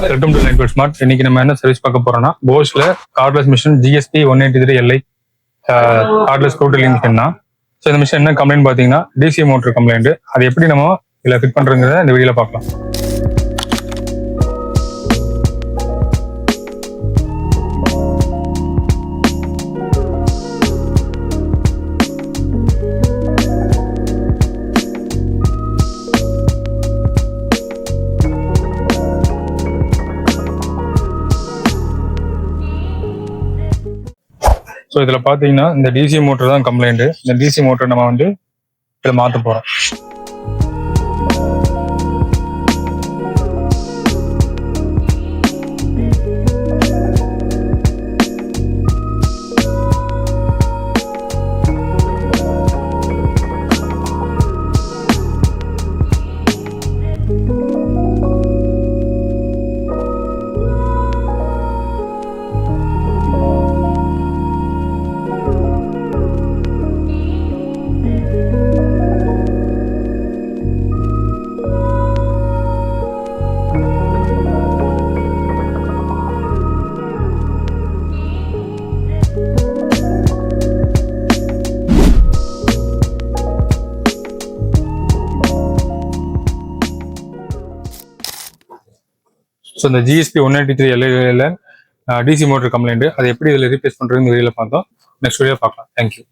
Welcome to லைன்குட் smart. இன்னைக்கு நம்ம என்ன சர்வீஸ் பார்க்க போறோம்னா போஸ்ல cordless machine GSP 183 LI cordless screw machine தான். ஸோ இந்த மிஷின் என்ன கம்ப்ளைண்ட் பார்த்தீங்கன்னா DC மோட்டர் கம்ப்ளைண்ட். அது எப்படி நம்ம இதில் ஃபிட் பண்றதுங்கிறத இந்த வீடியோல பார்க்கலாம். ஸோ இதில் பார்த்தீங்கன்னா இந்த DC மோட்டர் தான் கம்ப்ளைண்ட். இந்த DC மோட்டர் நம்ம இதில் மாற்ற போகிறோம். ஸோ இந்த GSP 183 LI DC motor complaint அது எப்படி இதில் ரீப்ளேஸ் பண்ணுறதுன்னு வீடியோவில் பார்த்தோம். நெக்ஸ்ட் வீடியோ பார்க்கலாம். தேங்க்யூ.